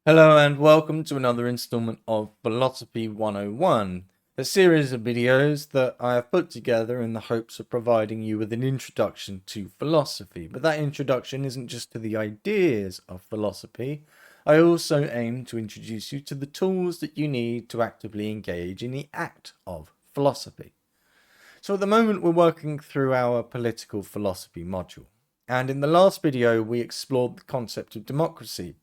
Hello and welcome to another installment of Philosophy 101, a series of videos that I have put together in the hopes of providing you with an introduction to philosophy. But that introduction isn't just to the ideas of philosophy. I also aim to introduce you to the tools that you need to actively engage in the act of philosophy. So at the moment we're working through our political philosophy module. And in the last video we explored the concept of democracy,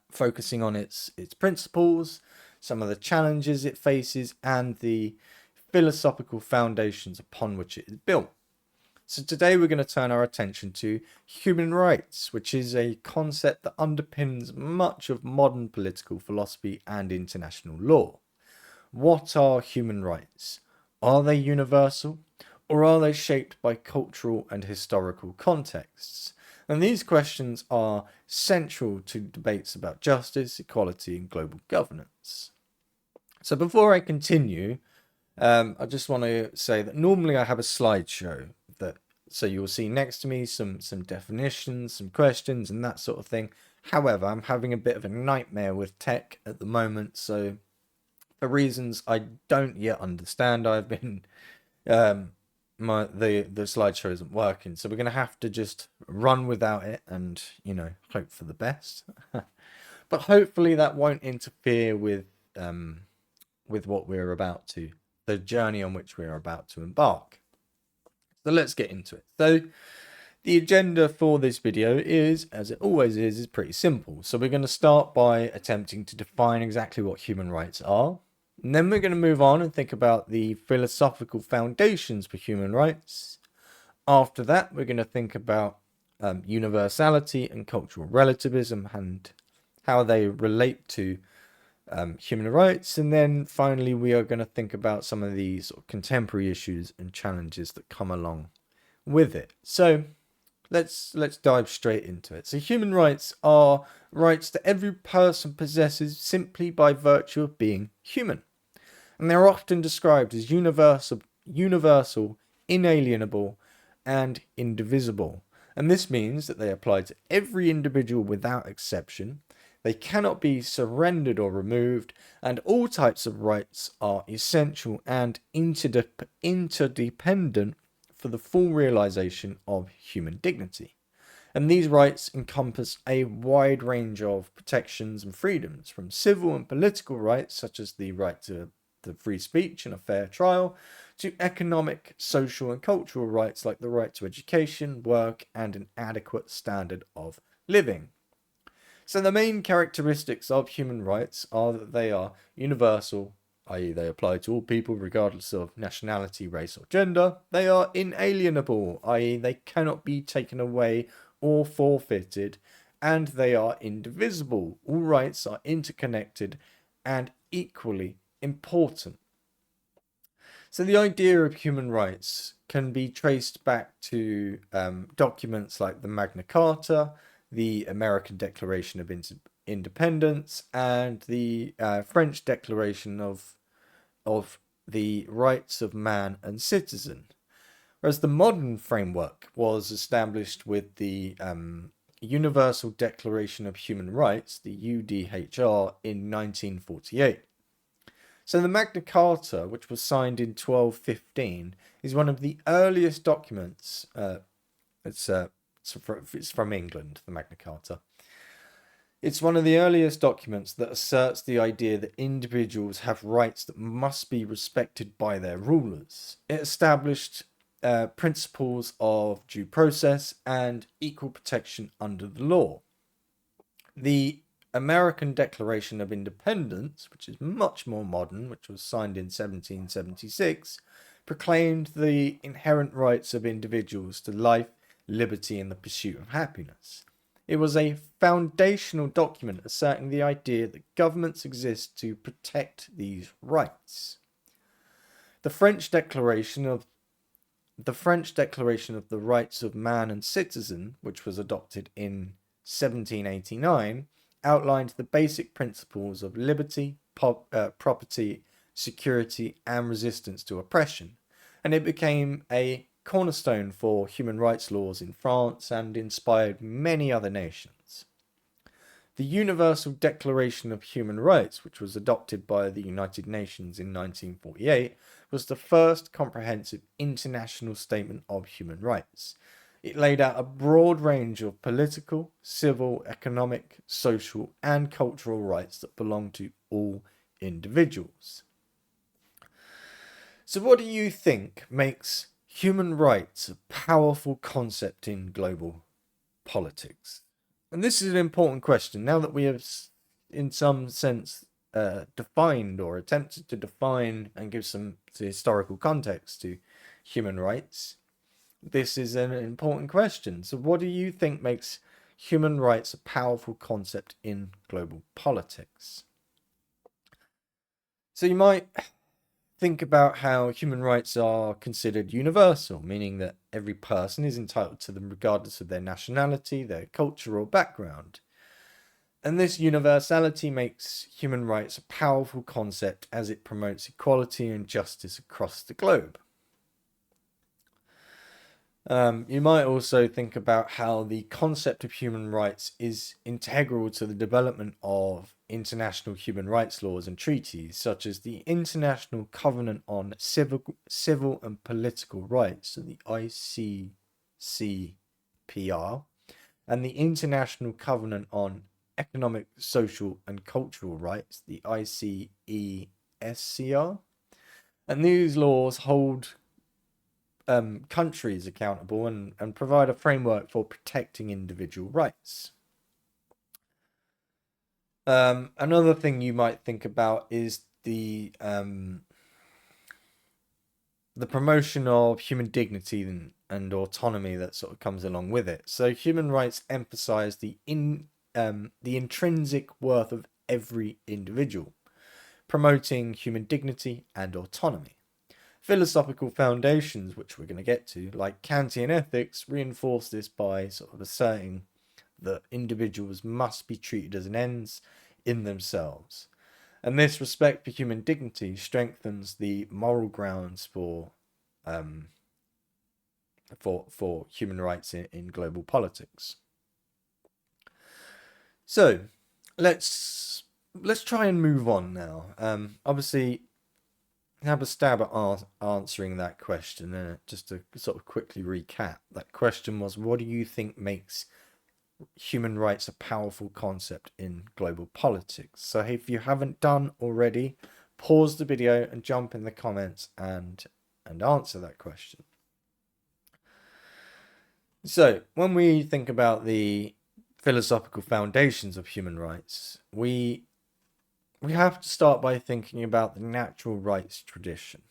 focusing on its principles, some of the challenges it faces, and the philosophical foundations upon which it is built. So today we're going to turn our attention to human rights, which is a concept that underpins much of modern political philosophy and international law. What are human rights? Are they universal, or are they shaped by cultural and historical contexts? And these questions are central to debates about justice, equality, and global governance. So before I continue, I just want to say that normally I have a slideshow so you'll see next to me some definitions, some questions, and that sort of thing. However, I'm having a bit of a nightmare with tech at the moment, so for reasons I don't yet understand, I've been the slideshow isn't working, so we're going to have to just run without it and hope for the best. But hopefully that won't interfere with what we're about to, the journey on which we're about to embark. So let's get into it. So the agenda for this video is, as it always is pretty simple. So we're going to start by attempting to define exactly what human rights are. And then we're going to move on and think about the philosophical foundations for human rights. After that, we're going to think about universality and cultural relativism and how they relate to human rights. And then finally, we are going to think about some of these sort of contemporary issues and challenges that come along with it. So let's dive straight into it. So human rights are rights that every person possesses simply by virtue of being human. And they're often described as universal, inalienable, and indivisible. And this means that they apply to every individual without exception. They cannot be surrendered or removed, and all types of rights are essential and interdependent for the full realization of human dignity. And these rights encompass a wide range of protections and freedoms, from civil and political rights, such as the right to free speech and a fair trial, to economic, social, and cultural rights like the right to education, work, and an adequate standard of living. So the main characteristics of human rights are that they are universal, i.e. they apply to all people regardless of nationality, race, or gender. They are inalienable, i.e. they cannot be taken away or forfeited. And they are indivisible. All rights are interconnected and equally important. So the idea of human rights can be traced back to documents like the Magna Carta, the American Declaration of Independence, and the French Declaration of the Rights of Man and Citizen. Whereas the modern framework was established with the Universal Declaration of Human Rights, the UDHR, in 1948. So the Magna Carta, which was signed in 1215, is one of the earliest documents. It's from England, the Magna Carta. It's one of the earliest documents that asserts the idea that individuals have rights that must be respected by their rulers. It established principles of due process and equal protection under the law. The American Declaration of Independence, which is much more modern, which was signed in 1776, proclaimed the inherent rights of individuals to life, liberty, and the pursuit of happiness. It was a foundational document asserting the idea that governments exist to protect these rights. The French Declaration of the Rights of Man and Citizen, which was adopted in 1789, outlined the basic principles of liberty, property, security, and resistance to oppression, and it became a cornerstone for human rights laws in France and inspired many other nations. The Universal Declaration of Human Rights, which was adopted by the United Nations in 1948, was the first comprehensive international statement of human rights. It laid out a broad range of political, civil, economic, social, and cultural rights that belong to all individuals. So, what do you think makes human rights a powerful concept in global politics? And this is an important question. Now that we have, in some sense, defined or attempted to define and give some historical context to human rights, this is an important question. So, what do you think makes human rights a powerful concept in global politics? So, you might think about how human rights are considered universal, meaning that every person is entitled to them regardless of their nationality, their culture, or background. And this universality makes human rights a powerful concept as it promotes equality and justice across the globe. You might also think about how the concept of human rights is integral to the development of international human rights laws and treaties, such as the International Covenant on Civil and Political Rights, so the ICCPR, and the International Covenant on Economic, Social and Cultural Rights, the ICESCR. And these laws hold countries accountable and provide a framework for protecting individual rights. Another thing you might think about is the promotion of human dignity and autonomy that sort of comes along with it. So human rights emphasize the intrinsic worth of every individual, promoting human dignity and autonomy. Philosophical foundations, which we're going to get to, like Kantian ethics, reinforce this by sort of asserting that individuals must be treated as ends in themselves. And this respect for human dignity strengthens the moral grounds for human rights in global politics. So let's try and move on now. Obviously, have a stab at answering that question. Just to sort of quickly recap, that question was, what do you think makes human rights a powerful concept in global politics? So if you haven't done already, pause the video and jump in the comments and answer that question. So when we think about the philosophical foundations of human rights, we have to start by thinking about the natural rights tradition,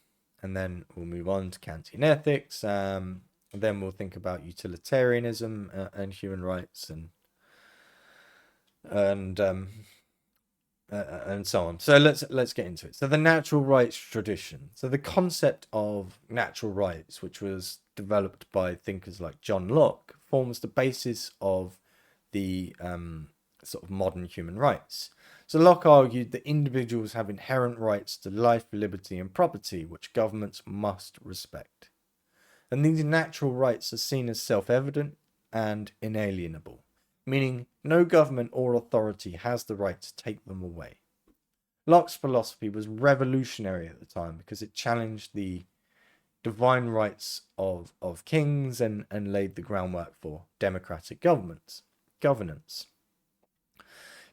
and then we'll move on to Kantian ethics. And then we'll think about utilitarianism and human rights, and so on. So let's get into it. So the natural rights tradition. So the concept of natural rights, which was developed by thinkers like John Locke, forms the basis of the sort of modern human rights. So Locke argued that individuals have inherent rights to life, liberty, and property, which governments must respect. And these natural rights are seen as self-evident and inalienable, meaning no government or authority has the right to take them away. Locke's philosophy was revolutionary at the time because it challenged the divine rights of kings and laid the groundwork for democratic governance.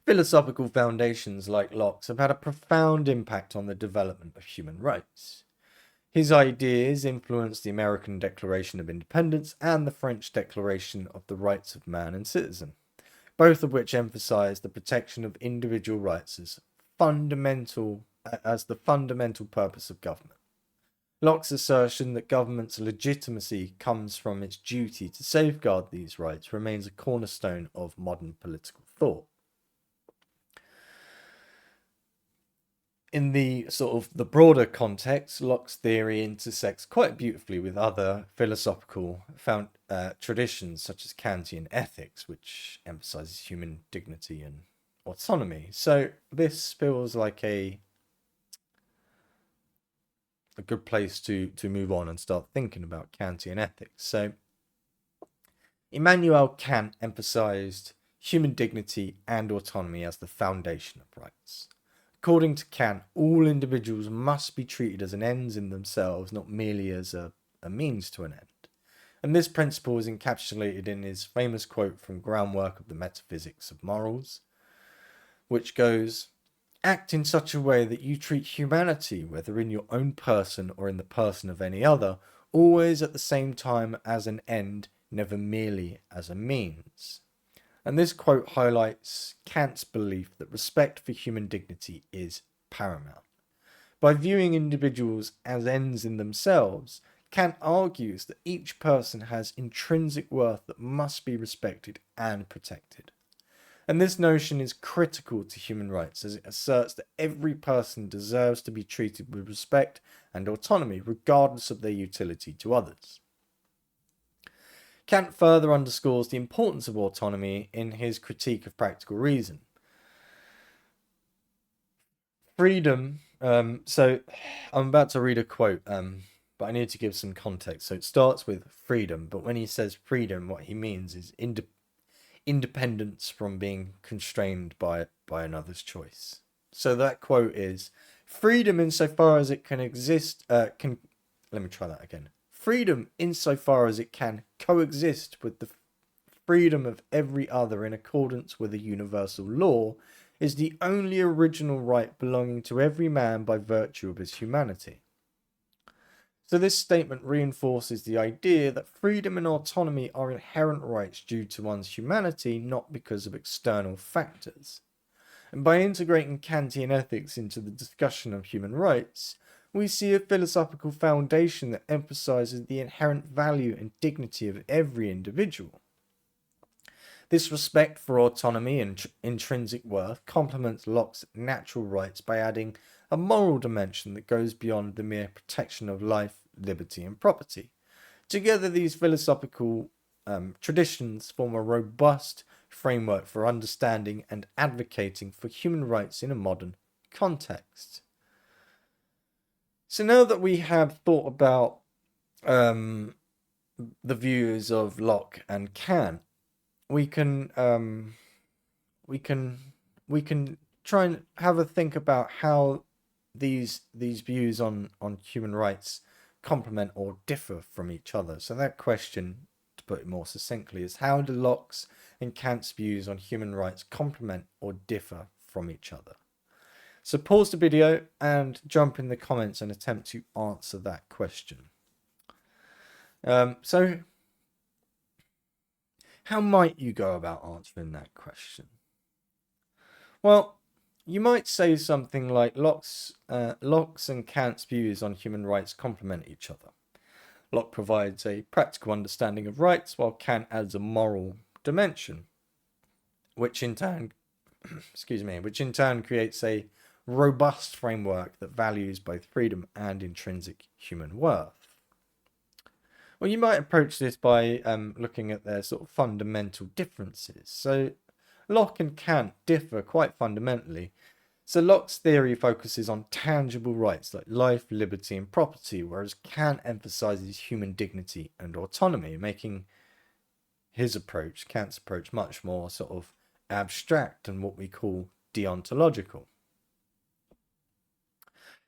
Philosophical foundations like Locke's have had a profound impact on the development of human rights. His ideas influenced the American Declaration of Independence and the French Declaration of the Rights of Man and Citizen, both of which emphasized the protection of individual rights as the fundamental purpose of government. Locke's assertion that government's legitimacy comes from its duty to safeguard these rights remains a cornerstone of modern political thought. In the sort of the broader context, Locke's theory intersects quite beautifully with other philosophical traditions such as Kantian ethics, which emphasizes human dignity and autonomy. So this feels like a good place to move on and start thinking about Kantian ethics. So Immanuel Kant emphasized human dignity and autonomy as the foundation of rights. According to Kant, all individuals must be treated as an ends in themselves, not merely as a means to an end. And this principle is encapsulated in his famous quote from Groundwork of the Metaphysics of Morals, which goes, "Act in such a way that you treat humanity, whether in your own person or in the person of any other, always at the same time as an end, never merely as a means." And this quote highlights Kant's belief that respect for human dignity is paramount. By viewing individuals as ends in themselves, Kant argues that each person has intrinsic worth that must be respected and protected. And this notion is critical to human rights, as it asserts that every person deserves to be treated with respect and autonomy, regardless of their utility to others. Kant further underscores the importance of autonomy in his critique of practical reason. Freedom, so I'm about to read a quote, but I need to give some context. So it starts with freedom, but when he says freedom, what he means is independence from being constrained by another's choice. So that quote is, freedom insofar as it can exist, let me try that again. Freedom insofar as it can coexist with the freedom of every other in accordance with a universal law is the only original right belonging to every man by virtue of his humanity. So this statement reinforces the idea that freedom and autonomy are inherent rights due to one's humanity, not because of external factors. And by integrating Kantian ethics into the discussion of human rights, we see a philosophical foundation that emphasizes the inherent value and dignity of every individual. This respect for autonomy and intrinsic worth complements Locke's natural rights by adding a moral dimension that goes beyond the mere protection of life, liberty, and property. Together, these philosophical traditions form a robust framework for understanding and advocating for human rights in a modern context. So now that we have thought about the views of Locke and Kant, we can try and have a think about how these views on human rights complement or differ from each other. So that question, to put it more succinctly, is how do Locke's and Kant's views on human rights complement or differ from each other? So pause the video and jump in the comments and attempt to answer that question. So how might you go about answering that question? Well, you might say something like Locke's and Kant's views on human rights complement each other. Locke provides a practical understanding of rights, while Kant adds a moral dimension, which in turn creates a robust framework that values both freedom and intrinsic human worth. Well, you might approach this by looking at their sort of fundamental differences. So Locke and Kant differ quite fundamentally. So Locke's theory focuses on tangible rights like life, liberty, and property, whereas Kant emphasizes human dignity and autonomy, making Kant's approach, much more sort of abstract and what we call deontological.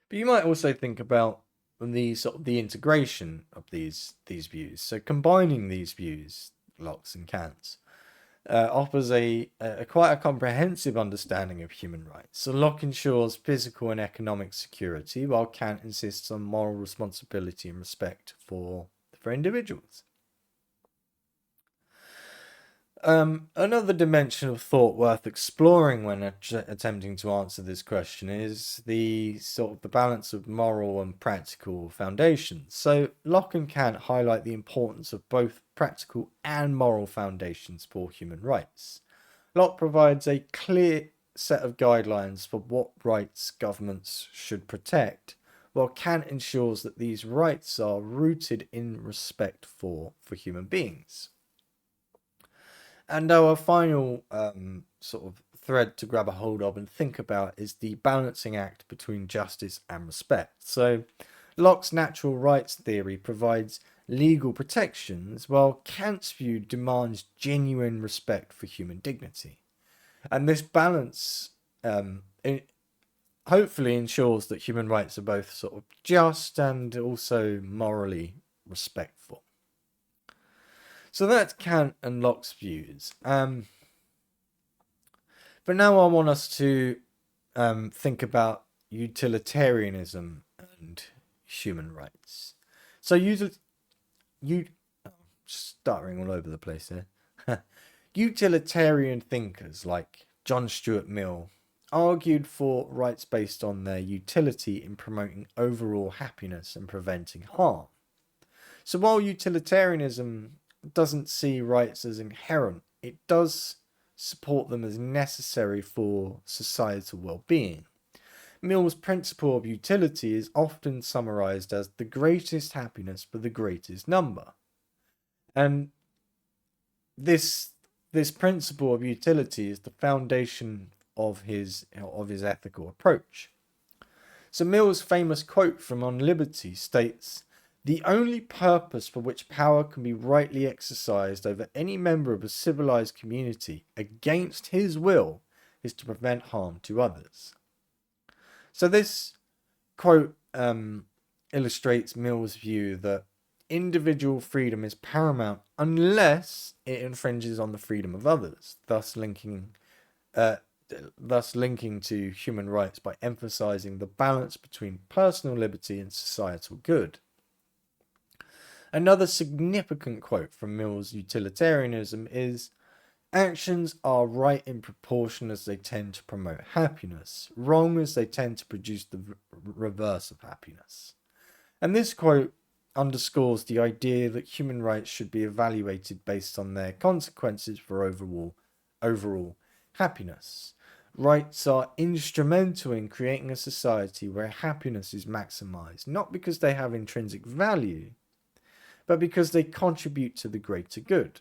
But you might also think about the integration of these views. So combining these views, Locke's and Kant's, offers quite a comprehensive understanding of human rights. So Locke ensures physical and economic security, while Kant insists on moral responsibility and respect for individuals. Another dimension of thought worth exploring when attempting to answer this question is the balance of moral and practical foundations. So Locke and Kant highlight the importance of both practical and moral foundations for human rights. Locke provides a clear set of guidelines for what rights governments should protect, while Kant ensures that these rights are rooted in respect for human beings. And our final thread to grab a hold of and think about is the balancing act between justice and respect. So Locke's natural rights theory provides legal protections, while Kant's view demands genuine respect for human dignity. And this balance hopefully ensures that human rights are both sort of just and also morally respectful. So that's Kant and Locke's views. But now I want us to think about utilitarianism and human rights. So stuttering all over the place here. Utilitarian thinkers like John Stuart Mill argued for rights based on their utility in promoting overall happiness and preventing harm. So while utilitarianism doesn't see rights as inherent, it does support them as necessary for societal well-being. Mill's principle of utility is often summarized as the greatest happiness for the greatest number. And this principle of utility is the foundation of his ethical approach. So Mill's famous quote from On Liberty states, "The only purpose for which power can be rightly exercised over any member of a civilized community against his will is to prevent harm to others." So this quote illustrates Mill's view that individual freedom is paramount unless it infringes on the freedom of others, thus linking to human rights by emphasizing the balance between personal liberty and societal good. Another significant quote from Mill's utilitarianism is, "Actions are right in proportion as they tend to promote happiness, wrong as they tend to produce the reverse of happiness." And this quote underscores the idea that human rights should be evaluated based on their consequences for overall happiness. Rights are instrumental in creating a society where happiness is maximized, not because they have intrinsic value, but because they contribute to the greater good.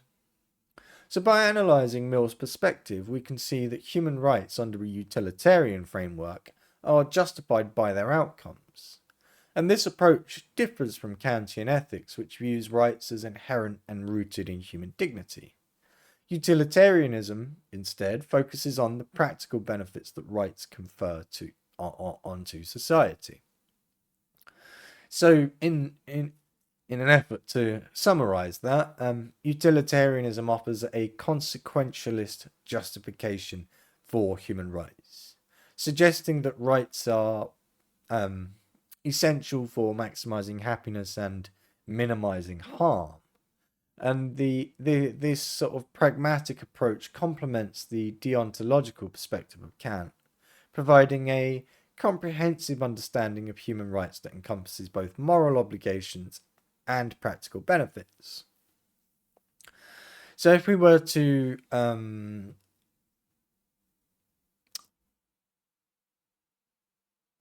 So by analysing Mill's perspective, we can see that human rights under a utilitarian framework are justified by their outcomes. And this approach differs from Kantian ethics, which views rights as inherent and rooted in human dignity. Utilitarianism, instead, focuses on the practical benefits that rights confer onto society. So in an effort to summarize that, utilitarianism offers a consequentialist justification for human rights, suggesting that rights are essential for maximizing happiness and minimizing harm. And this sort of pragmatic approach complements the deontological perspective of Kant, providing a comprehensive understanding of human rights that encompasses both moral obligations and practical benefits. So if we were to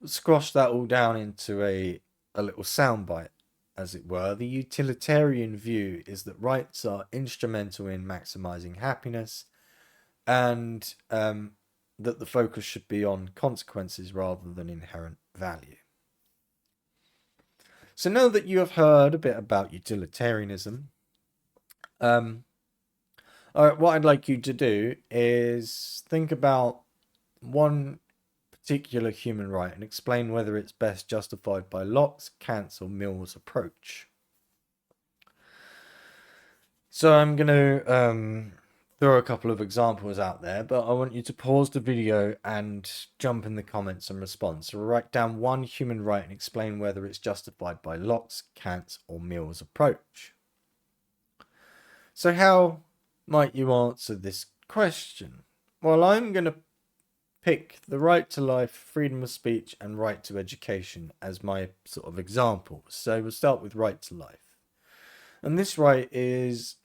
squash that all down into a little soundbite, as it were, the utilitarian view is that rights are instrumental in maximizing happiness, and that the focus should be on consequences rather than inherent value. So now that you have heard a bit about utilitarianism, what I'd like you to do is think about one particular human right and explain whether it's best justified by Locke's, Kant's, or Mill's approach. So I'm going to throw a couple of examples out there, but I want you to pause the video and jump in the comments and respond. So write down one human right and explain whether it's justified by Locke's, Kant's, or Mill's approach. So how might you answer this question? Well, I'm going to pick the right to life, freedom of speech, and right to education as my sort of examples. So we'll start with right to life. And this right is,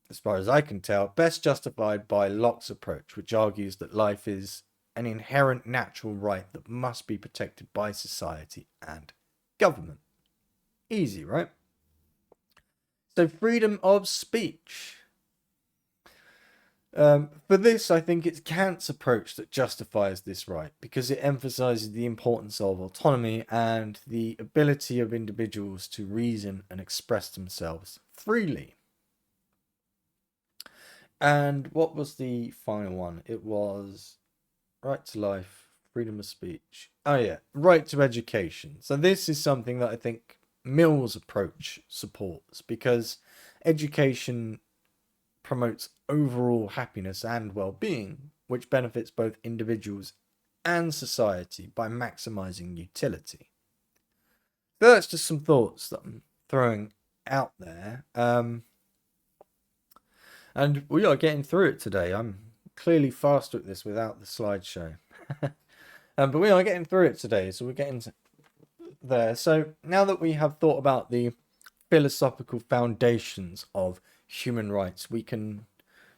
as far as I can tell, best justified by Locke's approach, which argues that life is an inherent natural right that must be protected by society and government. Easy, right? So freedom of speech. For this, I think it's Kant's approach that justifies this right, because it emphasizes the importance of autonomy and the ability of individuals to reason and express themselves freely. And what was the final one? It was right to life, freedom of speech. Oh, yeah, right to education. So, this is something that I think Mill's approach supports, because education promotes overall happiness and well-being, which benefits both individuals and society by maximizing utility. So that's just some thoughts that I'm throwing out there. And we are getting through it today. I'm clearly faster at this without the slideshow. But we are getting through it today, so we're getting there. So now that we have thought about the philosophical foundations of human rights, we can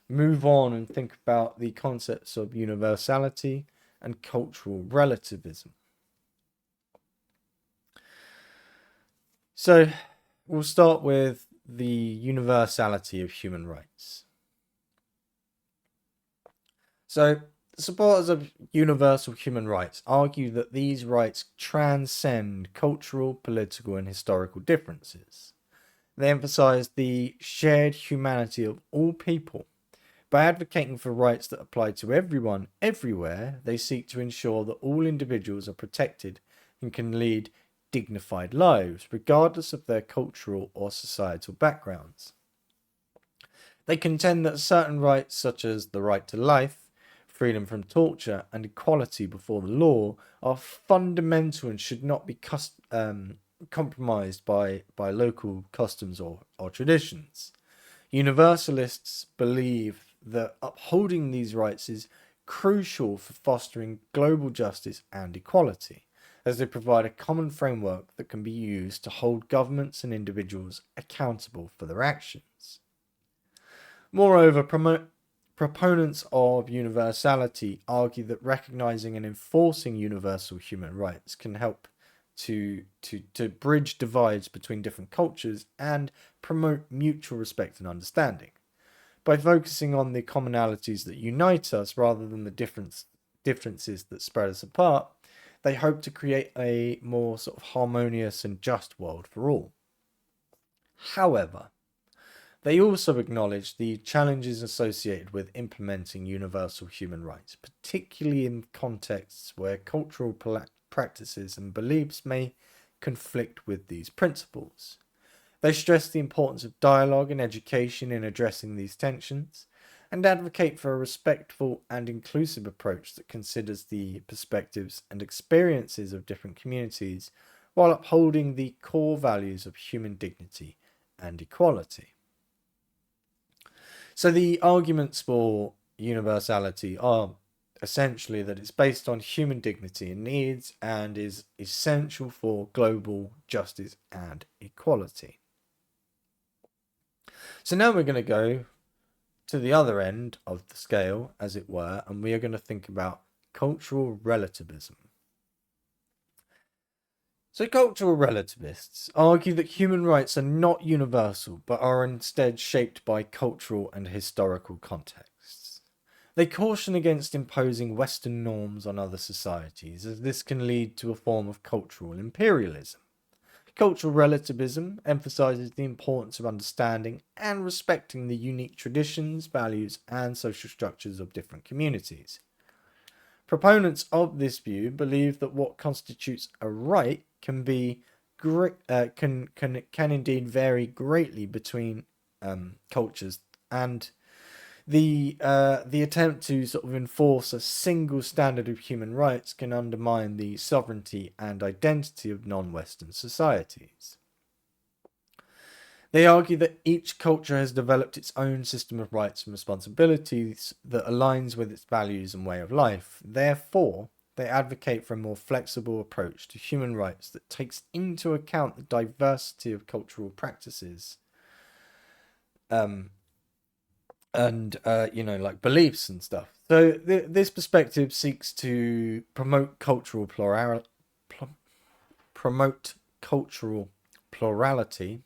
move on and think about the concepts of universality and cultural relativism. So we'll start with the universality of human rights. So supporters of universal human rights argue that these rights transcend cultural, political, and historical differences. They emphasize the shared humanity of all people. By advocating for rights that apply to everyone, everywhere, they seek to ensure that all individuals are protected and can lead dignified lives, regardless of their cultural or societal backgrounds. They contend that certain rights, such as the right to life, freedom from torture, and equality before the law, are fundamental and should not be compromised by local customs or traditions. Universalists believe that upholding these rights is crucial for fostering global justice and equality, as they provide a common framework that can be used to hold governments and individuals accountable for their actions. Moreover, proponents of universality argue that recognizing and enforcing universal human rights can help to bridge divides between different cultures and promote mutual respect and understanding. By focusing on the commonalities that unite us rather than the differences that spread us apart, they hope to create a more sort of harmonious and just world for all. However, they also acknowledge the challenges associated with implementing universal human rights, particularly in contexts where cultural practices and beliefs may conflict with these principles. They stress the importance of dialogue and education in addressing these tensions, and advocate for a respectful and inclusive approach that considers the perspectives and experiences of different communities while upholding the core values of human dignity and equality. So the arguments for universality are essentially that it's based on human dignity and needs and is essential for global justice and equality. So now we're going to go to the other end of the scale, as it were, and we are going to think about cultural relativism. So cultural relativists argue that human rights are not universal, but are instead shaped by cultural and historical contexts. They caution against imposing Western norms on other societies, as this can lead to a form of cultural imperialism. Cultural relativism emphasizes the importance of understanding and respecting the unique traditions, values, and social structures of different communities. Proponents of this view believe that what constitutes a right can be can indeed vary greatly between cultures, and the attempt to sort of enforce a single standard of human rights can undermine the sovereignty and identity of non-Western societies. They argue that each culture has developed its own system of rights and responsibilities that aligns with its values and way of life. Therefore, they advocate for a more flexible approach to human rights that takes into account the diversity of cultural practices and like beliefs and stuff. So this perspective seeks to promote cultural plurality.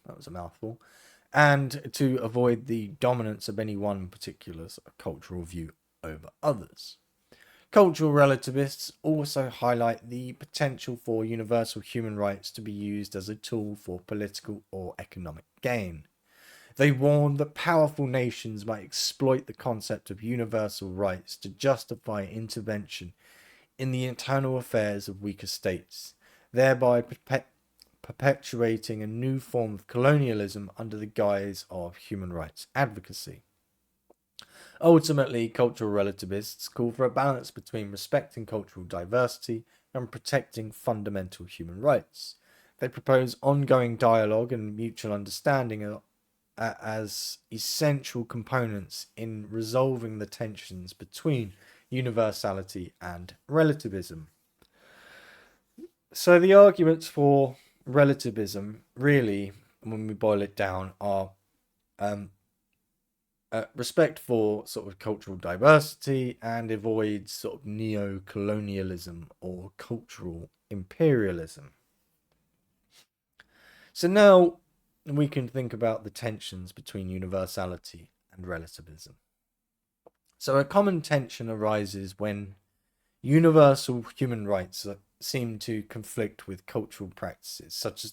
That was a mouthful, and to avoid the dominance of any one particular cultural view over others. Cultural relativists also highlight the potential for universal human rights to be used as a tool for political or economic gain. They warn that powerful nations might exploit the concept of universal rights to justify intervention in the internal affairs of weaker states, thereby perpetuating a new form of colonialism under the guise of human rights advocacy. Ultimately, cultural relativists call for a balance between respecting cultural diversity and protecting fundamental human rights. They propose ongoing dialogue and mutual understanding as essential components in resolving the tensions between universality and relativism. So the arguments for relativism, really, when we boil it down, are respect for sort of cultural diversity and avoid sort of neo-colonialism or cultural imperialism. So now we can think about the tensions between universality and relativism. So a common tension arises when universal human rights seem to conflict with cultural practices such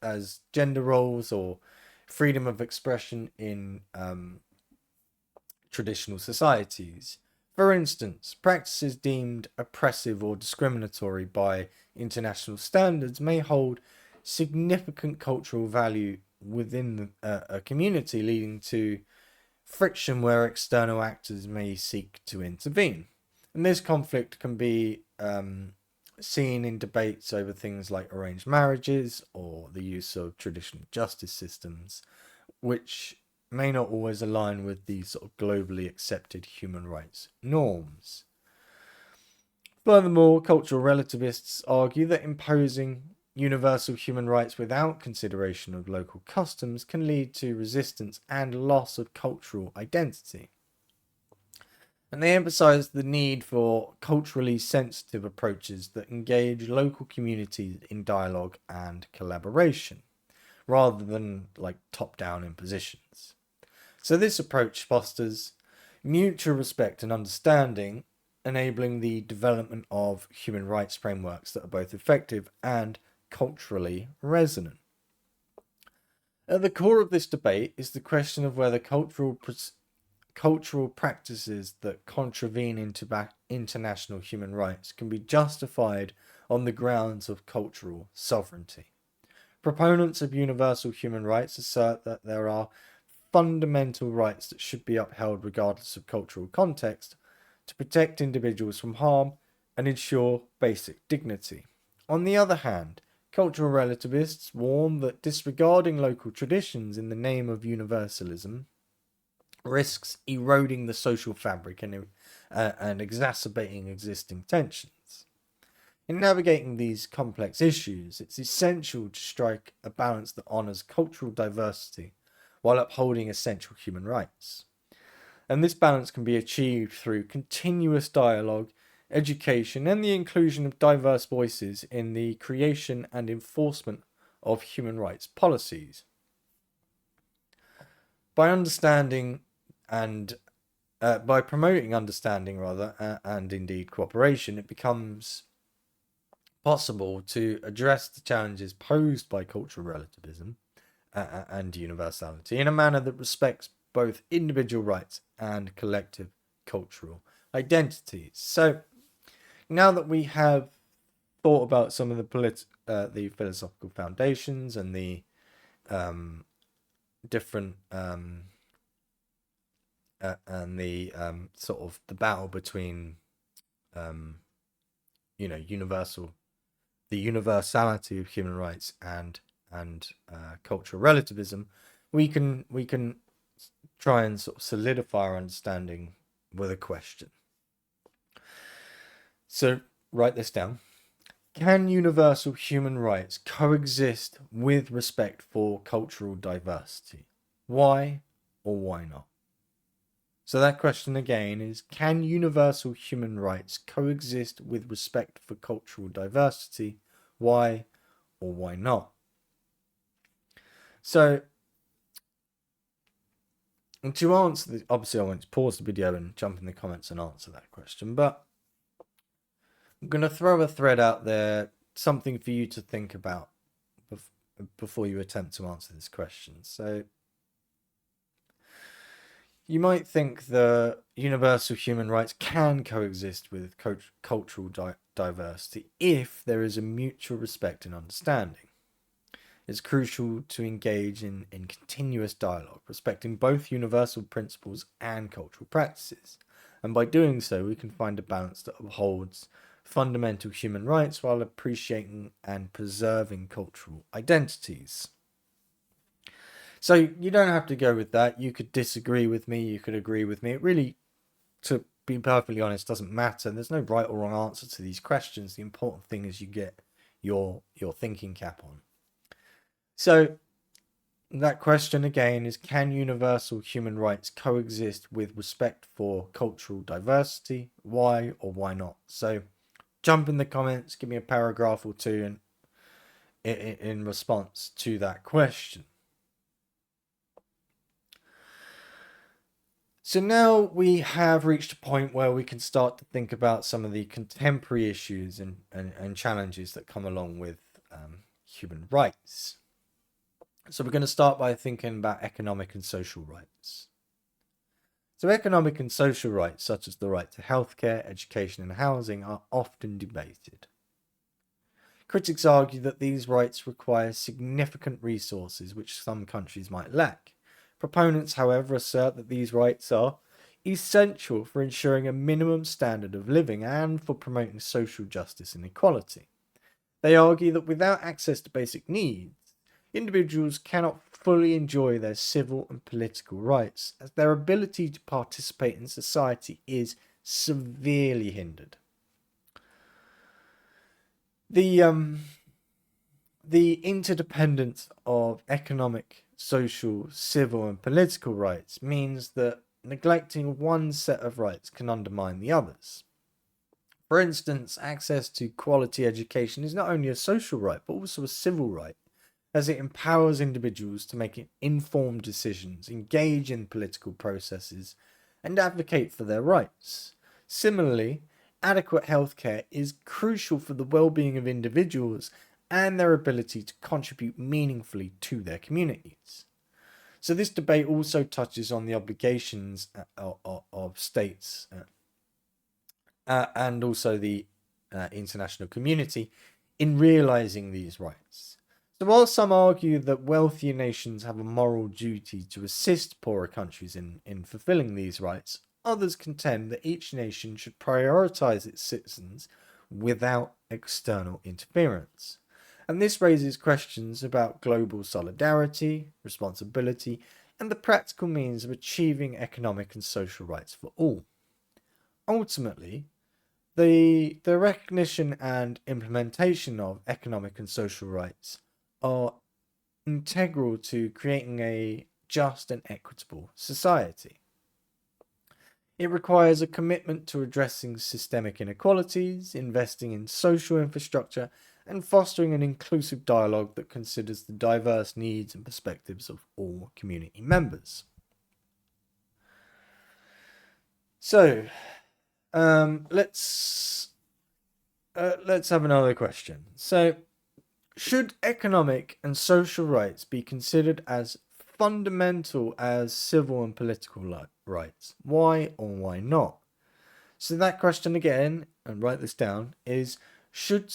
as gender roles or freedom of expression in traditional societies. For instance, practices deemed oppressive or discriminatory by international standards may hold significant cultural value within a community, leading to friction where external actors may seek to intervene. And this conflict can be seen in debates over things like arranged marriages or the use of traditional justice systems, which may not always align with the sort of globally accepted human rights norms. Furthermore, cultural relativists argue that imposing universal human rights without consideration of local customs can lead to resistance and loss of cultural identity. And they emphasize the need for culturally sensitive approaches that engage local communities in dialogue and collaboration, rather than like top-down impositions. So this approach fosters mutual respect and understanding, enabling the development of human rights frameworks that are both effective and culturally resonant. At the core of this debate is the question of whether cultural practices that contravene international human rights can be justified on the grounds of cultural sovereignty. Proponents of universal human rights assert that there are fundamental rights that should be upheld regardless of cultural context to protect individuals from harm and ensure basic dignity. On the other hand, cultural relativists warn that disregarding local traditions in the name of universalism risks eroding the social fabric and exacerbating existing tensions. In navigating these complex issues, it's essential to strike a balance that honours cultural diversity while upholding essential human rights. And this balance can be achieved through continuous dialogue, education, and the inclusion of diverse voices in the creation and enforcement of human rights policies. By understanding and by promoting understanding and indeed cooperation, it becomes possible to address the challenges posed by cultural relativism and universality in a manner that respects both individual rights and collective cultural identities. So now that we have thought about some of the philosophical foundations and the different sort of the battle between the universality of human rights and cultural relativism, we can try and sort of solidify our understanding with a question. So write this down. Can universal human rights coexist with respect for cultural diversity? Why or why not? So that question again is, can universal human rights coexist with respect for cultural diversity? Why or why not? So And to answer this, obviously I want to pause the video and jump in the comments and answer that question, but I'm going to throw a thread out there, something for you to think about before you attempt to answer this question. So you might think the universal human rights can coexist with cultural diversity if there is a mutual respect and understanding. It's crucial to engage in continuous dialogue, respecting both universal principles and cultural practices. And by doing so, we can find a balance that upholds fundamental human rights while appreciating and preserving cultural identities. So you don't have to go with that. You could disagree with me. You could agree with me. It really, to be perfectly honest, doesn't matter. There's no right or wrong answer to these questions. The important thing is you get your thinking cap on. So that question again is, can universal human rights coexist with respect for cultural diversity? Why or why not? So jump in the comments, give me a paragraph or two in response to that question. So now we have reached a point where we can start to think about some of the contemporary issues and challenges that come along with human rights. So we're going to start by thinking about economic and social rights. So economic and social rights, such as the right to healthcare, education and housing, are often debated. Critics argue that these rights require significant resources which some countries might lack. Proponents, however, assert that these rights are essential for ensuring a minimum standard of living and for promoting social justice and equality. They argue that without access to basic needs, individuals cannot fully enjoy their civil and political rights, as their ability to participate in society is severely hindered. The interdependence of economic, social, civil and political rights means that neglecting one set of rights can undermine the others. For instance, access to quality education is not only a social right but also a civil right, as it empowers individuals to make informed decisions, engage in political processes, and advocate for their rights. Similarly, adequate healthcare is crucial for the well-being of individuals and their ability to contribute meaningfully to their communities. So this debate also touches on the obligations of states and also the international community in realizing these rights. So while some argue that wealthier nations have a moral duty to assist poorer countries in fulfilling these rights, others contend that each nation should prioritize its citizens without external interference. And this raises questions about global solidarity, responsibility, and the practical means of achieving economic and social rights for all. Ultimately, the recognition and implementation of economic and social rights are integral to creating a just and equitable society. It requires a commitment to addressing systemic inequalities, investing in social infrastructure, and fostering an inclusive dialogue that considers the diverse needs and perspectives of all community members. So, let's have another question. So, should economic and social rights be considered as fundamental as civil and political rights? Why or why not? So that question again, and write this down, is should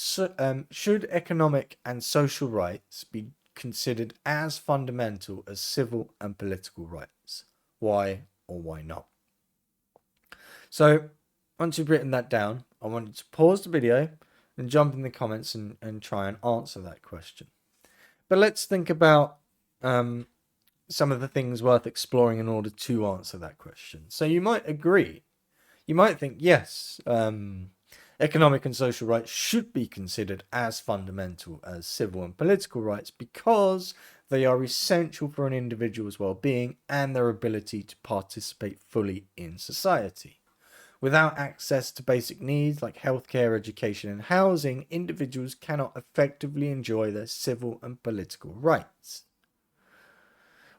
economic and social rights be considered as fundamental as civil and political rights? Why or why not? So once you've written that down, I want you to pause the video and jump in the comments and try and answer that question. But let's think about some of the things worth exploring in order to answer that question. So you might agree. You might think, yes, economic and social rights should be considered as fundamental as civil and political rights because they are essential for an individual's well-being and their ability to participate fully in society. Without access to basic needs like healthcare, education, and housing, individuals cannot effectively enjoy their civil and political rights.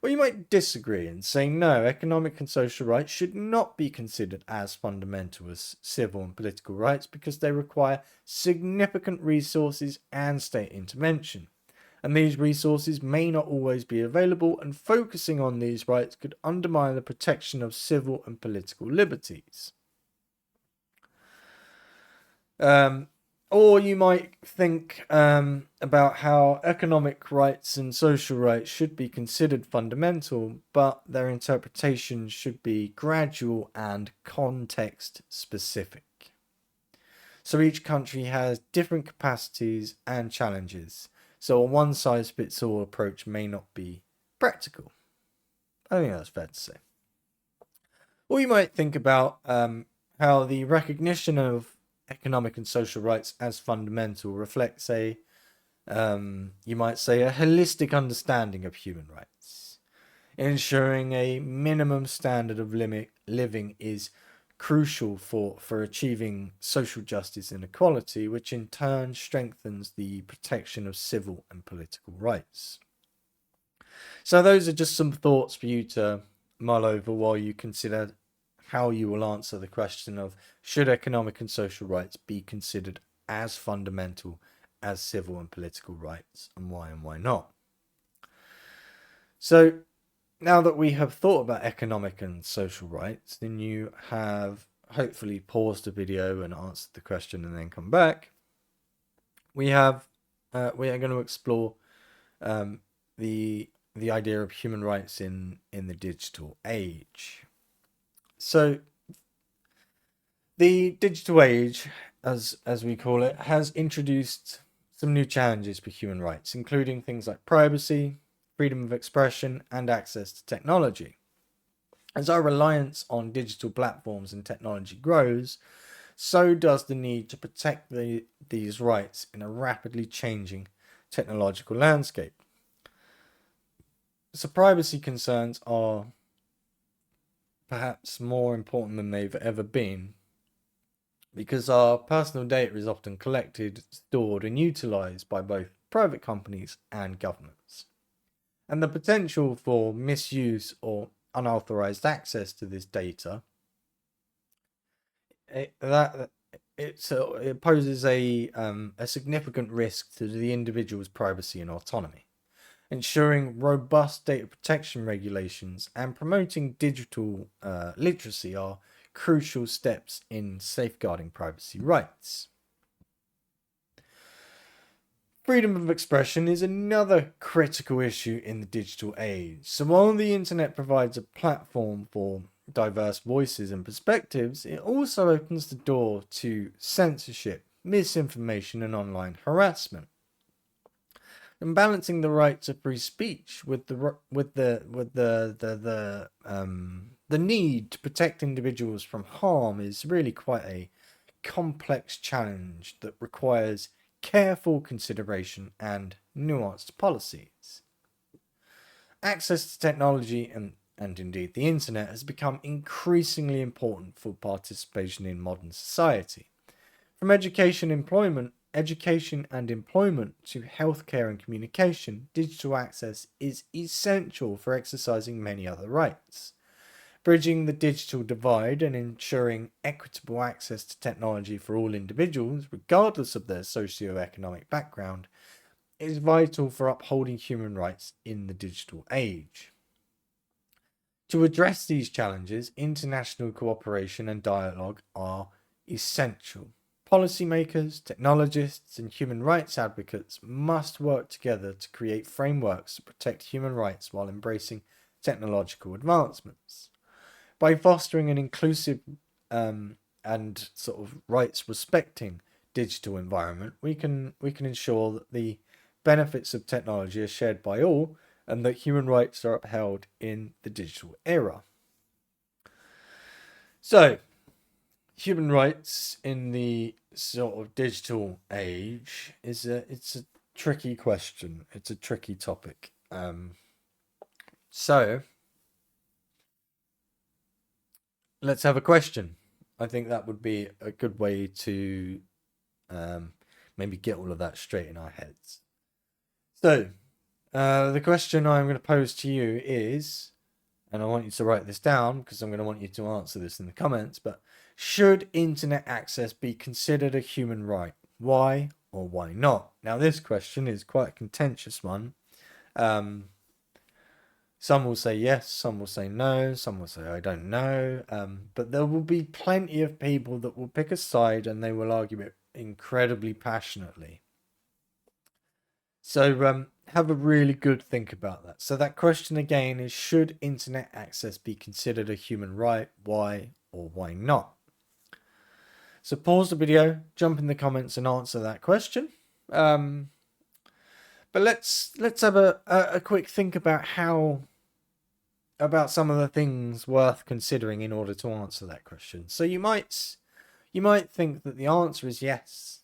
Or you might disagree and say no, economic and social rights should not be considered as fundamental as civil and political rights because they require significant resources and state intervention. And these resources may not always be available, and focusing on these rights could undermine the protection of civil and political liberties. Or you might think about how economic rights and social rights should be considered fundamental, but their interpretation should be gradual and context specific. So each country has different capacities and challenges, so a one-size-fits-all approach may not be practical. I think that's fair to say. Or you might think about how the recognition of economic and social rights as fundamental reflects you might say, a holistic understanding of human rights. Ensuring a minimum standard of living is crucial for achieving social justice and equality, which in turn strengthens the protection of civil and political rights. So those are just some thoughts for you to mull over while you consider how you will answer the question of should economic and social rights be considered as fundamental as civil and political rights, and why not. So now that we have thought about economic and social rights, then you have hopefully paused the video and answered the question and then come back. We are going to explore the idea of human rights in the digital age. So the digital age, as we call it, has introduced some new challenges for human rights, including things like privacy, freedom of expression, and access to technology. As our reliance on digital platforms and technology grows, so does the need to protect these rights in a rapidly changing technological landscape. So privacy concerns are perhaps more important than they've ever been, because our personal data is often collected, stored, and utilized by both private companies and governments. And the potential for misuse or unauthorized access to this data, it poses a significant risk to the individual's privacy and autonomy. Ensuring robust data protection regulations and promoting digital literacy are crucial steps in safeguarding privacy rights. Freedom of expression is another critical issue in the digital age. So while the internet provides a platform for diverse voices and perspectives, it also opens the door to censorship, misinformation, and online harassment. And balancing the right to free speech with the need to protect individuals from harm is really quite a complex challenge that requires careful consideration and nuanced policies. Access to technology and indeed the internet has become increasingly important for participation in modern society. From education and employment to healthcare and communication, digital access is essential for exercising many other rights. Bridging the digital divide and ensuring equitable access to technology for all individuals, regardless of their socio-economic background, is vital for upholding human rights in the digital age. To address these challenges, international cooperation and dialogue are essential. Policymakers, technologists, and human rights advocates must work together to create frameworks to protect human rights while embracing technological advancements. By fostering an inclusive and sort of rights-respecting digital environment, we can ensure that the benefits of technology are shared by all and that human rights are upheld in the digital era. So, human rights in the sort of digital age it's a tricky question. It's a tricky topic. So let's have a question. I think that would be a good way to maybe get all of that straight in our heads. So The question I'm going to pose to you is, and I want you to write this down because I'm going to want you to answer this in the comments, but should internet access be considered a human right? Why or why not? Now, this question is quite a contentious one. Some will say yes, some will say no, some will say I don't know. But there will be plenty of people that will pick a side and they will argue it incredibly passionately. So have a really good think about that. So that question again is, should internet access be considered a human right? Why or why not? So pause the video, jump in the comments and answer that question. But let's have a quick think about some of the things worth considering in order to answer that question. So you might think that the answer is yes,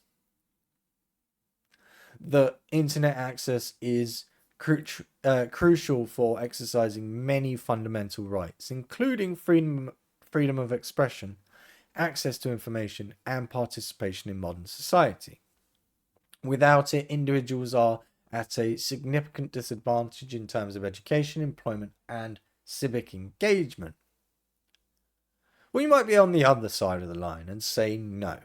that internet access is crucial for exercising many fundamental rights, including freedom of expression, access to information, and participation in modern society. Without it, individuals are at a significant disadvantage in terms of education, employment, and civic engagement. Well, you might be on the other side of the line and say no.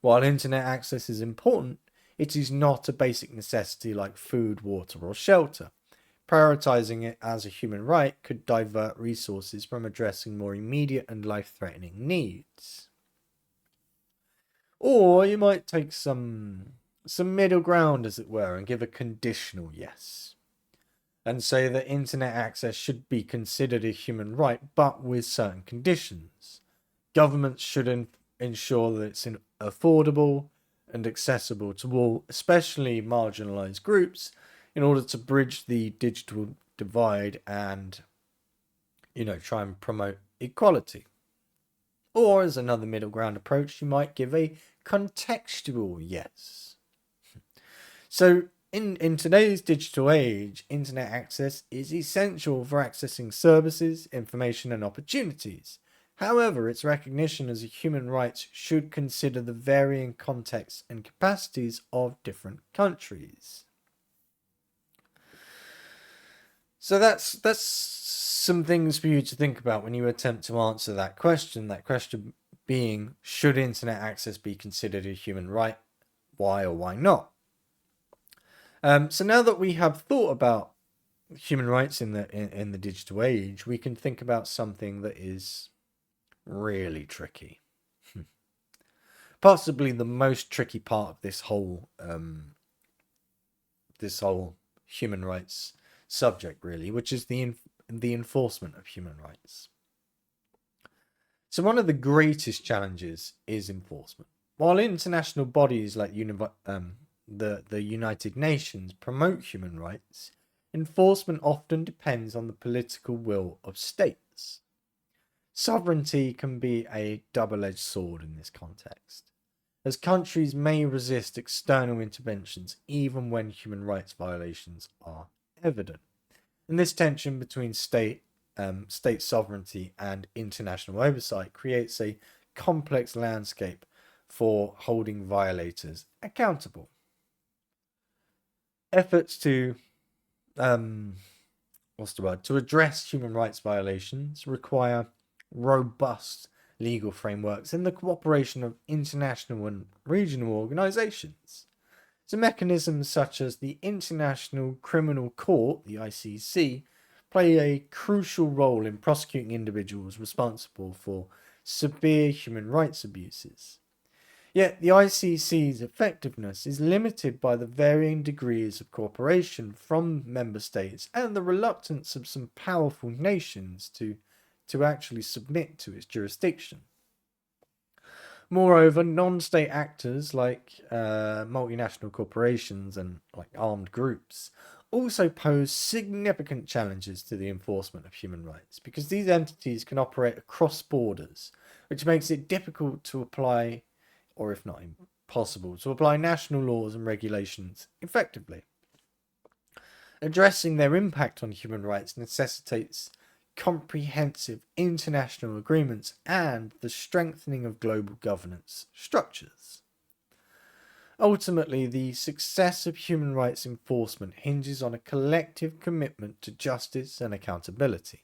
While internet access is important, it is not a basic necessity like food, water, or shelter. Prioritizing it as a human right could divert resources from addressing more immediate and life-threatening needs. Or you might take some middle ground, as it were, and give a conditional yes, and say that internet access should be considered a human right, but with certain conditions. Governments should ensure that it's affordable and accessible to all, especially marginalized groups, in order to bridge the digital divide and, try and promote equality. Or, as another middle ground approach, you might give a contextual yes. So, in today's digital age, internet access is essential for accessing services, information, and opportunities. However, its recognition as a human right should consider the varying contexts and capacities of different countries. So that's some things for you to think about when you attempt to answer that question. That question being, should internet access be considered a human right? Why or why not? So now that we have thought about human rights in the digital age, we can think about something that is really tricky. Possibly the most tricky part of this whole human rights subject, really, which is the enforcement of human rights. So one of the greatest challenges is enforcement. While international bodies like the United Nations promote human rights, enforcement often depends on the political will of states. Sovereignty can be a double-edged sword in this context, as countries may resist external interventions even when human rights violations are evident. And this tension between state sovereignty and international oversight creates a complex landscape for holding violators accountable. Efforts to address human rights violations require robust legal frameworks and the cooperation of international and regional organizations. So mechanisms such as the International Criminal Court, the ICC, play a crucial role in prosecuting individuals responsible for severe human rights abuses. Yet the ICC's effectiveness is limited by the varying degrees of cooperation from member states and the reluctance of some powerful nations to actually submit to its jurisdiction. Moreover, non-state actors like multinational corporations and like armed groups also pose significant challenges to the enforcement of human rights, because these entities can operate across borders, which makes it difficult to apply, or if not impossible, to apply national laws and regulations effectively. Addressing their impact on human rights necessitates comprehensive international agreements and the strengthening of global governance structures. Ultimately, the success of human rights enforcement hinges on a collective commitment to justice and accountability.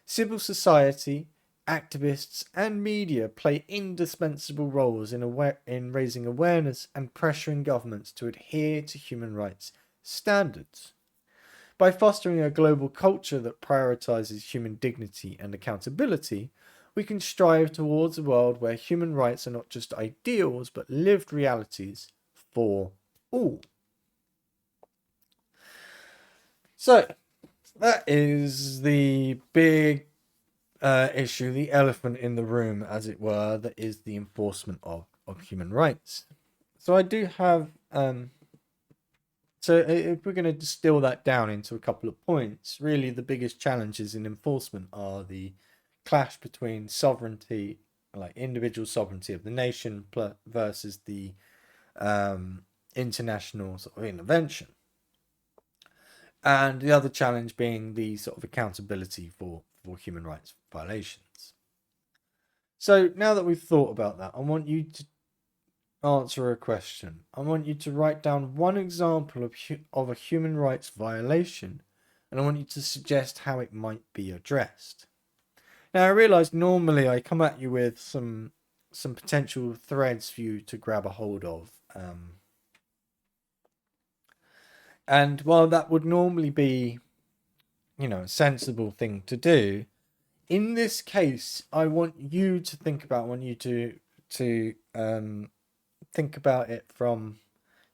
Civil society, activists, and media play indispensable roles in raising awareness and pressuring governments to adhere to human rights standards. By fostering a global culture that prioritizes human dignity and accountability, we can strive towards a world where human rights are not just ideals but lived realities for all. So, that is the big issue, the elephant in the room, as it were, that is the enforcement of human rights. So, I do have. So, if we're going to distill that down into a couple of points, really the biggest challenges in enforcement are the clash between sovereignty, like individual sovereignty of the nation, versus the international sort of intervention. And the other challenge being the sort of accountability for human rights violations. So now that we've thought about that, I want you to answer a question. I want you to write down one example of a human rights violation, and I want you to suggest how it might be addressed. Now, I realise normally I come at you with some potential threads for you to grab a hold of. And while that would normally be, a sensible thing to do, in this case, I want you to think about, think about it from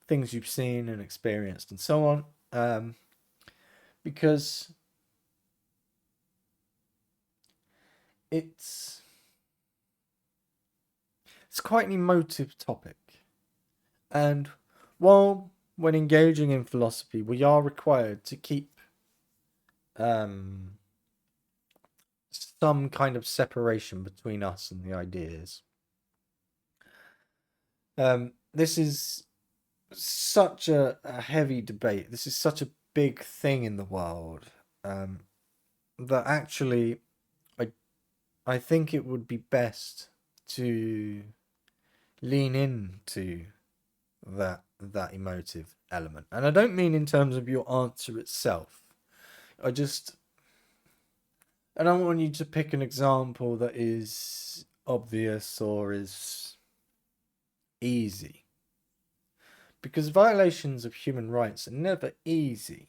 things you've seen and experienced and so on, because it's quite an emotive topic. And while when engaging in philosophy, we are required to keep some kind of separation between us and the ideas. This is such a heavy debate. This is such a big thing in the world that actually I think it would be best to lean into that emotive element. And I don't mean in terms of your answer itself. I don't want you to pick an example that is obvious or is easy. Because violations of human rights are never easy.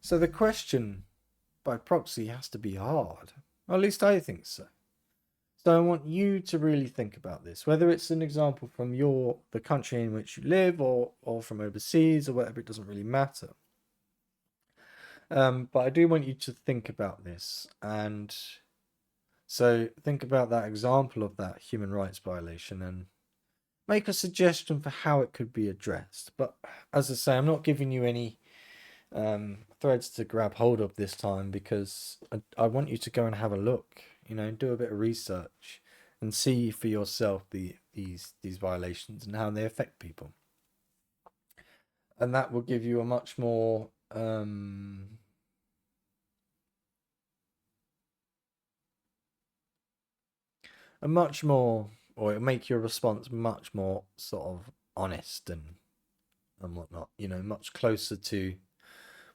So the question by proxy has to be hard. Or at least I think so. So I want you to really think about this, whether it's an example from the country in which you live or from overseas or whatever, it doesn't really matter. But I do want you to think about this. And so think about that example of that human rights violation and make a suggestion for how it could be addressed. But as I say, I'm not giving you any threads to grab hold of this time because I want you to go and have a look, do a bit of research and see for yourself these violations and how they affect people. And that will give you a much more or it'll make your response much more sort of honest and whatnot, much closer to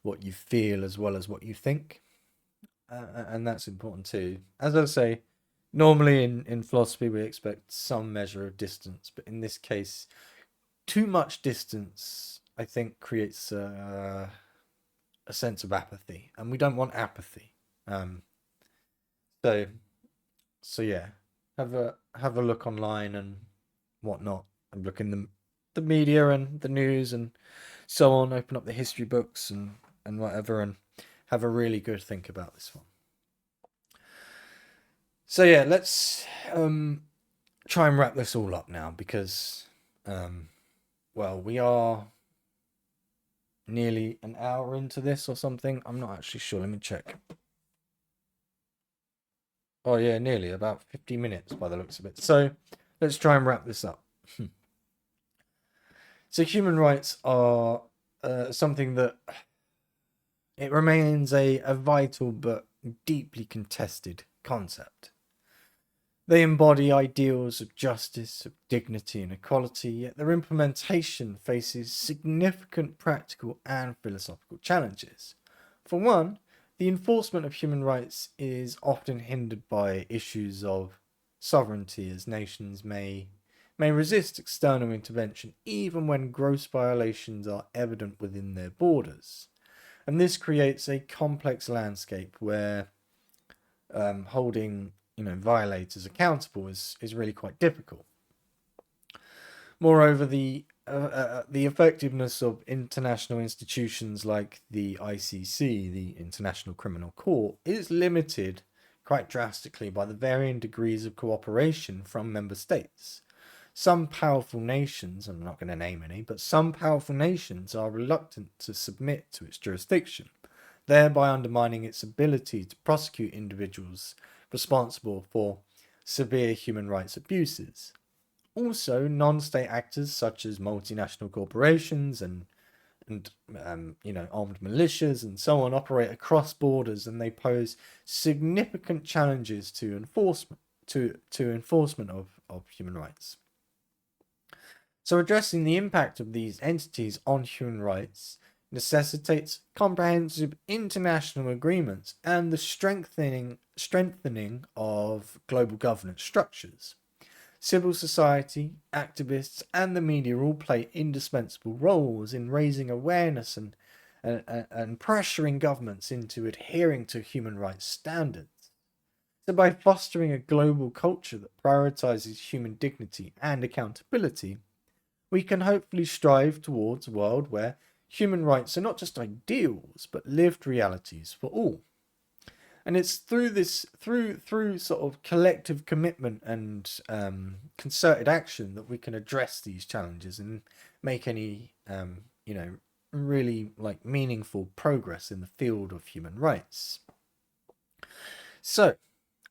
what you feel as well as what you think. And that's important too. As I say, normally in philosophy we expect some measure of distance, but in this case, too much distance, I think, creates a sense of apathy, and we don't want apathy. So yeah, have a look online and whatnot, and look in the media and the news and so on. Open up the history books and whatever, and have a really good think about this one. So yeah, let's try and wrap this all up now because we are nearly an hour into this or something. I'm not actually sure. Let me check. Oh yeah, nearly about 50 minutes by the looks of it. So let's try and wrap this up. So human rights are something that it remains a vital but deeply contested concept. They embody ideals of justice, of dignity and equality, yet their implementation faces significant practical and philosophical challenges. For one, the enforcement of human rights is often hindered by issues of sovereignty, as nations may resist external intervention even when gross violations are evident within their borders. And this creates a complex landscape where holding violators accountable is really quite difficult. Moreover, the effectiveness of international institutions like the ICC, the International Criminal Court, is limited quite drastically by the varying degrees of cooperation from member states. Some powerful nations, I'm not going to name any, but some powerful nations are reluctant to submit to its jurisdiction, thereby undermining its ability to prosecute individuals responsible for severe human rights abuses. Also, non-state actors such as multinational corporations and armed militias and so on operate across borders, and they pose significant challenges to enforcement of human rights. So addressing the impact of these entities on human rights necessitates comprehensive international agreements and the strengthening of global governance structures. Civil society, activists, and the media all play indispensable roles in raising awareness and pressuring governments into adhering to human rights standards. So by fostering a global culture that prioritizes human dignity and accountability, we can hopefully strive towards a world where human rights are not just ideals, but lived realities for all. And it's through sort of collective commitment and concerted action that we can address these challenges and make any, really meaningful progress in the field of human rights. So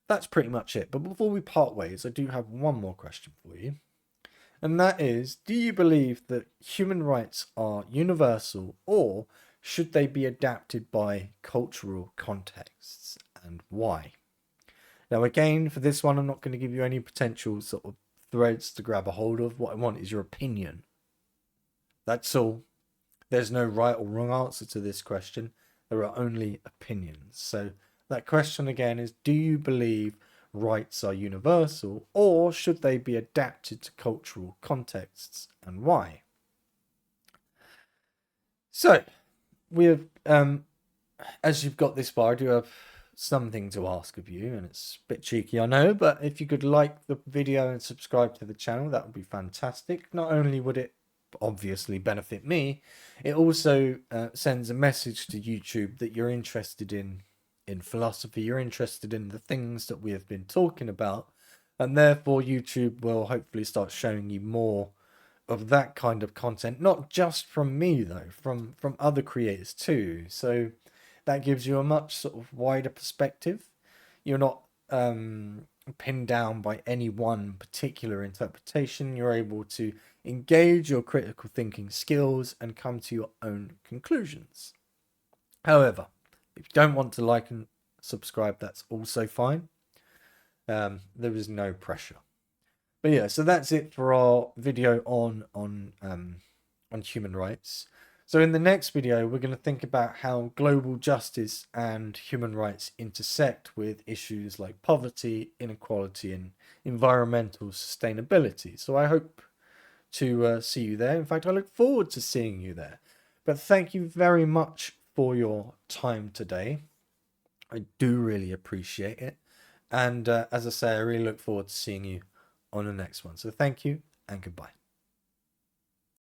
that's pretty much it. But before we part ways, I do have one more question for you. And that is, do you believe that human rights are universal, or should they be adapted by cultural contexts, and why? Now again, for this one, I'm not going to give you any potential sort of threads to grab a hold of. What I want is your opinion. That's all. There's no right or wrong answer to this question. There are only opinions. So that question again is, do you believe rights are universal, or should they be adapted to cultural contexts, and why? So we have, as you've got this far, I do have something to ask of you, and it's a bit cheeky, I know, but if you could like the video and subscribe to the channel, that would be fantastic. Not only would it obviously benefit me, it also sends a message to YouTube that you're interested in philosophy, you're interested in the things that we have been talking about, and therefore YouTube will hopefully start showing you more of that kind of content, not just from me though, from other creators too. So that gives you a much sort of wider perspective. You're not pinned down by any one particular interpretation. You're able to engage your critical thinking skills and come to your own conclusions. However, if you don't want to like and subscribe, that's also fine. There is no pressure. But yeah, so that's it for our video on human rights. So in the next video, we're going to think about how global justice and human rights intersect with issues like poverty, inequality, and environmental sustainability. So I hope to see you there. In fact, I look forward to seeing you there. But thank you very much for your time today. I do really appreciate it. And as I say, I really look forward to seeing you on the next one. So thank you and goodbye.